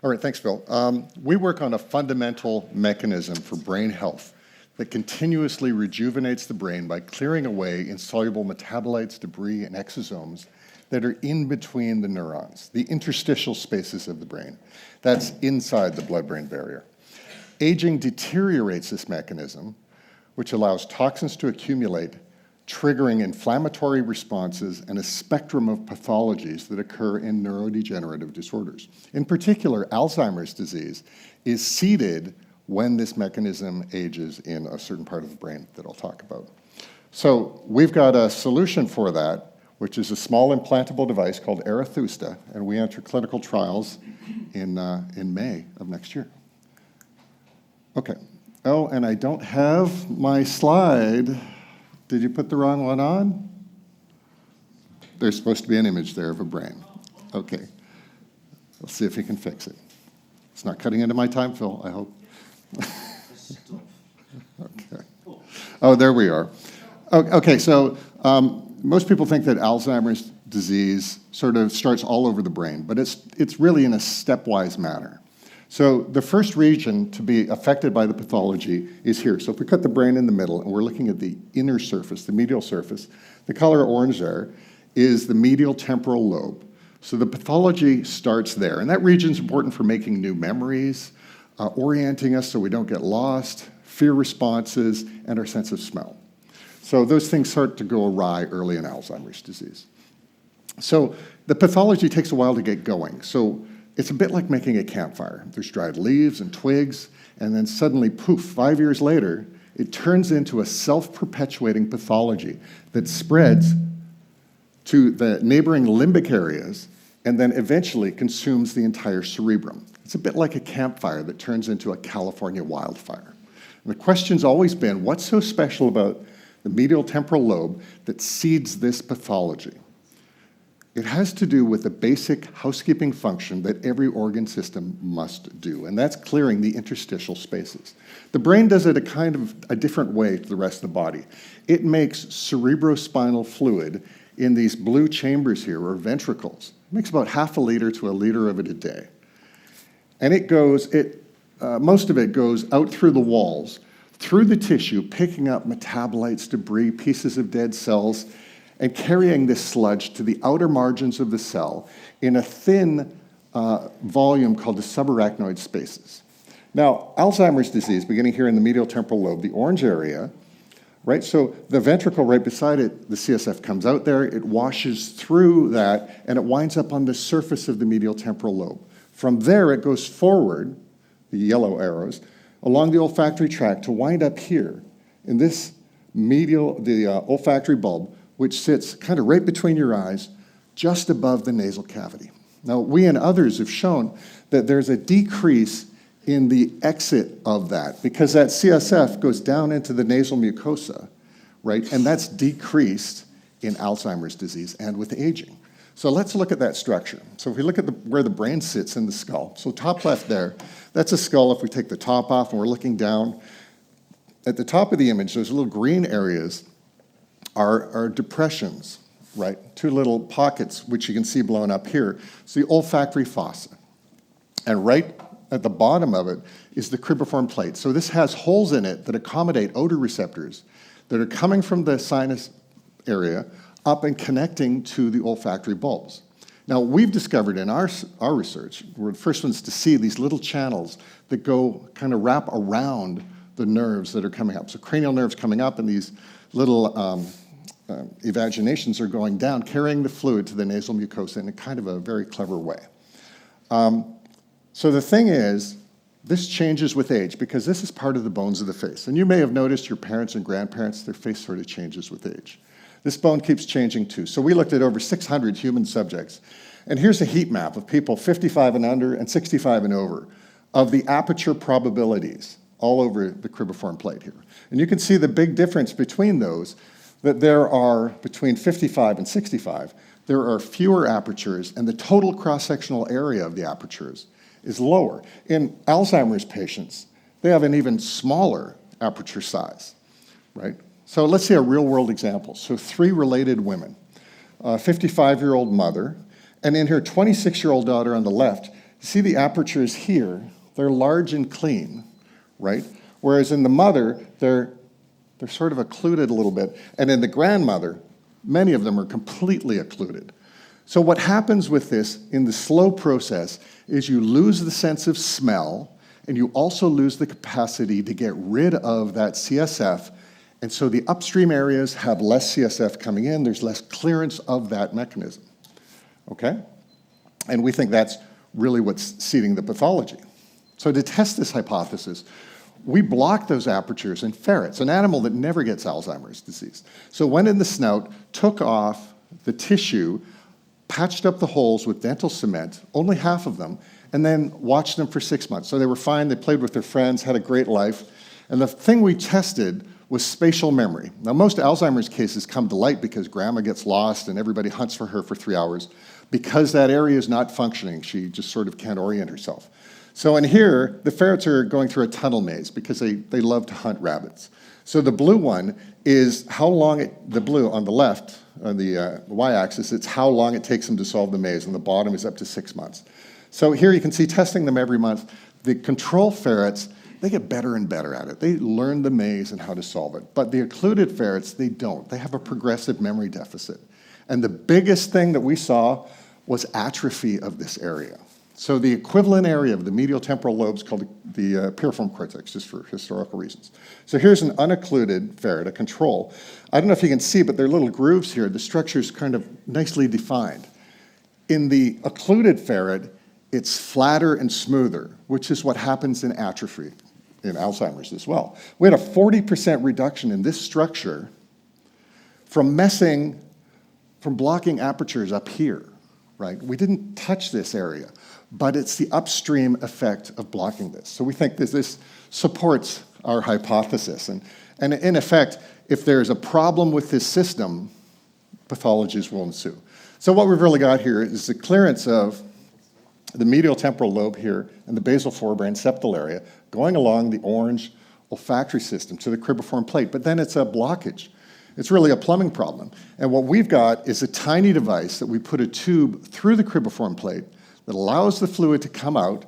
All right, thanks, Phil. We work on a fundamental mechanism for brain health that continuously rejuvenates the brain by clearing away insoluble metabolites, debris, and exosomes that are in between the neurons, the interstitial spaces of the brain. That's inside the blood-brain barrier. Aging deteriorates this mechanism, which allows toxins to accumulate, triggering inflammatory responses and a spectrum of pathologies that occur in neurodegenerative disorders. In particular, Alzheimer's disease is seeded when this mechanism ages in a certain part of the brain that I'll talk about. So we've got a solution for that, which is a small implantable device called Arethusta, and we enter clinical trials in May of next year. Okay. Oh, and I don't have my slide. Did you put the wrong one on? There's supposed to be an image there of a brain. Okay. Let's see if we can fix it. It's not cutting into my time, Phil, I hope. Okay. Oh, there we are. Okay, so most people think that Alzheimer's disease sort of starts all over the brain, but it's really in a stepwise manner. So the first region to be affected by the pathology is here. So if we cut the brain in the middle and we're looking at the inner surface, the medial surface, the color orange there is the medial temporal lobe. So the pathology starts there, and that region is important for making new memories, orienting us so we don't get lost, fear responses, and our sense of smell. So those things start to go awry early in Alzheimer's disease. So the pathology takes a while to get going. So it's a bit like making a campfire. There's dried leaves and twigs, and then suddenly, poof, 5 years later, it turns into a self-perpetuating pathology that spreads to the neighboring limbic areas and then eventually consumes the entire cerebrum. It's a bit like a campfire that turns into a California wildfire. And the question's always been, what's so special about the medial temporal lobe that seeds this pathology? It has to do with a basic housekeeping function that every organ system must do, and that's clearing the interstitial spaces. The brain does it a different way to the rest of the body. It makes cerebrospinal fluid in these blue chambers here, or ventricles. It makes about half a liter to a liter of it a day. And most of it goes out through the walls, through the tissue, picking up metabolites, debris, pieces of dead cells, and carrying this sludge to the outer margins of the cell in a thin volume called the subarachnoid spaces. Now, Alzheimer's disease, beginning here in the medial temporal lobe, the orange area, right? So the ventricle right beside it, the CSF comes out there, it washes through that, and it winds up on the surface of the medial temporal lobe. From there, it goes forward, the yellow arrows, along the olfactory tract to wind up here in this the olfactory bulb, which sits kind of right between your eyes, just above the nasal cavity. Now, we and others have shown that there's a decrease in the exit of that because that CSF goes down into the nasal mucosa, right? And that's decreased in Alzheimer's disease and with aging. So let's look at that structure. So if we look at where the brain sits in the skull, so top left there, that's a skull. If we take the top off and we're looking down, at the top of the image, those little green areas are depressions, right? Two little pockets, which you can see blown up here. It's the olfactory fossa. And right at the bottom of it is the cribriform plate. So this has holes in it that accommodate odor receptors that are coming from the sinus area up and connecting to the olfactory bulbs. Now, we've discovered in our research, we're the first ones to see these little channels that go kind of wrap around the nerves that are coming up. So cranial nerves coming up and these little evaginations are going down, carrying the fluid to the nasal mucosa in a kind of a very clever way. So the thing is, this changes with age because this is part of the bones of the face. And you may have noticed your parents and grandparents, their face sort of changes with age. This bone keeps changing too. So we looked at over 600 human subjects. And here's a heat map of people 55 and under and 65 and over of the aperture probabilities all over the cribriform plate here. And you can see the big difference between those, that there are, between 55 and 65, there are fewer apertures, and the total cross-sectional area of the apertures is lower. In Alzheimer's patients, they have an even smaller aperture size, right? So let's see a real-world example. So 3 related women, a 55-year-old mother, and in her 26-year-old daughter on the left, See the apertures here, they're large and clean, right? Whereas in the mother, they're sort of occluded a little bit. And in the grandmother, many of them are completely occluded. So what happens with this in the slow process is you lose the sense of smell, and you also lose the capacity to get rid of that CSF. And so the upstream areas have less CSF coming in, there's less clearance of that mechanism, okay? And we think that's really what's seeding the pathology. So to test this hypothesis, we blocked those apertures in ferrets, an animal that never gets Alzheimer's disease. So went in the snout, took off the tissue, patched up the holes with dental cement, only half of them, and then watched them for 6 months. So they were fine, they played with their friends, had a great life. And the thing we tested was spatial memory. Now, most Alzheimer's cases come to light because grandma gets lost and everybody hunts for her for 3 hours. Because that area is not functioning, she just sort of can't orient herself. So in here, the ferrets are going through a tunnel maze because they love to hunt rabbits. So the blue one is how long the blue on the left, on the y-axis, it's how long it takes them to solve the maze, and the bottom is up to 6 months. So here you can see testing them every month. The control ferrets, they get better and better at it. They learn the maze and how to solve it. But the occluded ferrets, they don't. They have a progressive memory deficit. And the biggest thing that we saw was atrophy of this area. So the equivalent area of the medial temporal lobes called the piriform cortex, just for historical reasons. So here's an unoccluded ferret, a control. I don't know if you can see, but there are little grooves here. The structure's kind of nicely defined. In the occluded ferret, it's flatter and smoother, which is what happens in atrophy, in Alzheimer's as well. We had a 40% reduction in this structure from blocking apertures up here, right? We didn't touch this area, but it's the upstream effect of blocking this. So we think this supports our hypothesis. And in effect, if there's a problem with this system, pathologies will ensue. So what we've really got here is the clearance of the medial temporal lobe here and the basal forebrain septal area going along the orange olfactory system to the cribriform plate, but then it's a blockage. It's really a plumbing problem. And what we've got is a tiny device that we put a tube through the cribriform plate that allows the fluid to come out,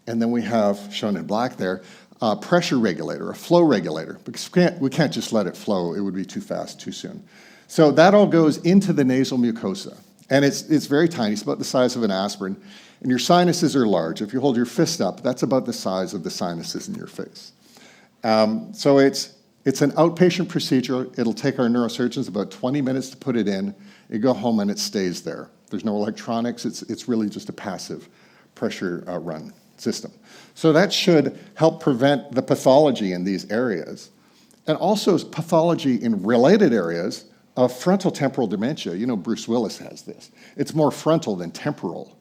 and then we have, shown in black there, a pressure regulator, a flow regulator, because we can't just let it flow. It would be too fast, too soon. So that all goes into the nasal mucosa, and it's very tiny. It's about the size of an aspirin, and your sinuses are large. If you hold your fist up, that's about the size of the sinuses in your face. So it's an outpatient procedure. It'll take our neurosurgeons about 20 minutes to put it in. You go home and it stays there. There's no electronics. It's really just a passive pressure run system. So that should help prevent the pathology in these areas. And also pathology in related areas of frontotemporal dementia. You know, Bruce Willis has this. It's more frontal than temporal.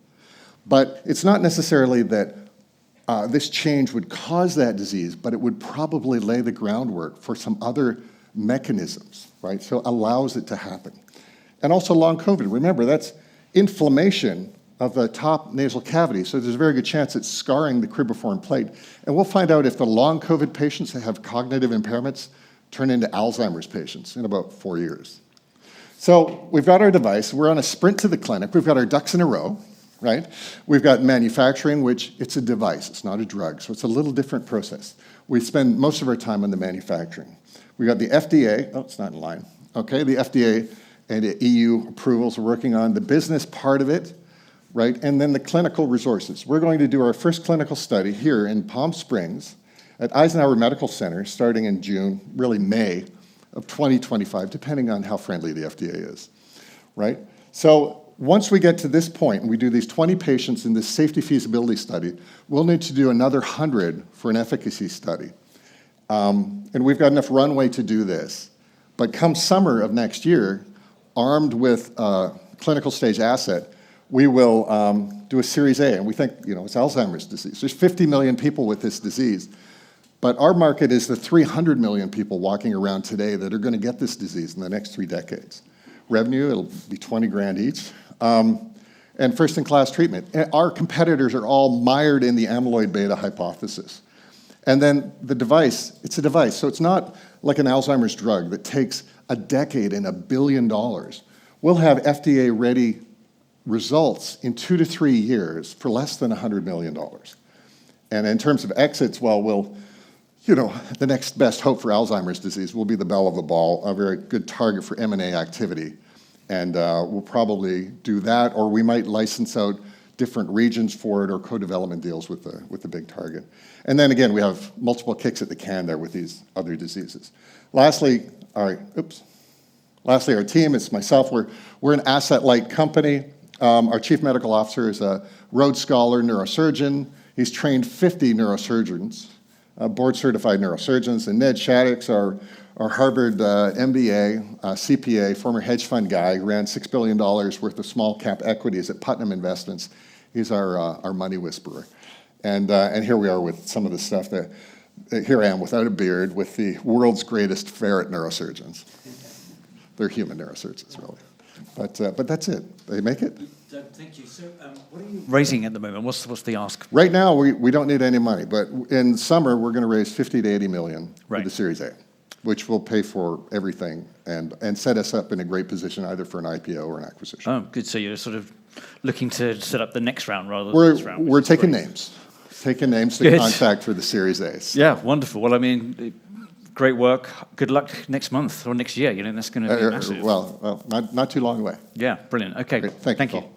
But it's not necessarily that this change would cause that disease, but it would probably lay the groundwork for some other mechanisms, right? So it allows it to happen. And also long COVID. Remember, that's inflammation of the top nasal cavity, so there's a very good chance it's scarring the cribriform plate. And we'll find out if the long COVID patients that have cognitive impairments turn into Alzheimer's patients in about 4 years. So we've got our device. We're on a sprint to the clinic. We've got our ducks in a row. Right? We've got manufacturing, which it's a device, it's not a drug, so it's a little different process. We spend most of our time on the manufacturing. We got the FDA, oh, it's not in line. Okay, the FDA and the EU approvals are working on the business part of it, right? And then the clinical resources. We're going to do our first clinical study here in Palm Springs at Eisenhower Medical Center starting in June, really May of 2025, depending on how friendly the FDA is, right? So once we get to this point and we do these 20 patients in this safety feasibility study, we'll need to do another 100 for an efficacy study. And we've got enough runway to do this. But come summer of next year, armed with a clinical stage asset, we will do a Series A. And we think, it's Alzheimer's disease. There's 50 million people with this disease. But our market is the 300 million people walking around today that are going to get this disease in the next 3 decades. Revenue, it'll be 20 grand each. And first-in-class treatment. Our competitors are all mired in the amyloid beta hypothesis. And then the device, it's a device. So it's not like an Alzheimer's drug that takes a decade and $1 billion. We'll have FDA-ready results in 2 to 3 years for less than $100 million. And in terms of exits, well, the next best hope for Alzheimer's disease will be the belle of the ball, a very good target for M&A activity. And we'll probably do that, or we might license out different regions for it or co-development deals with the big target. And then again, we have multiple kicks at the can there with these other diseases. Lastly, our team, it's myself, we're an asset-light company. Our chief medical officer is a Rhodes Scholar neurosurgeon. He's trained 50 neurosurgeons, board-certified neurosurgeons, and Ned Shaddix, our Harvard MBA, CPA, former hedge fund guy, who ran $6 billion worth of small-cap equities at Putnam Investments. He's our money whisperer. And here we are with some of the stuff that, here I am without a beard with the world's greatest ferret neurosurgeons. They're human neurosurgeons, really. But that's it. They make it. Thank you. So what are you raising at the moment? What's the ask? Right now, we don't need any money, but in summer, we're going to raise 50 to 80 million for the Series A, which will pay for everything and set us up in a great position either for an IPO or an acquisition. Oh, good. So you're sort of looking to set up the next round rather than this round. We're taking names. Taking names to contact for the Series A's. Yeah, wonderful. Well, I mean, great work. Good luck next month or next year. That's going to be massive. Well, not too long away. Yeah, brilliant. Okay, Great. Thank you. Paul.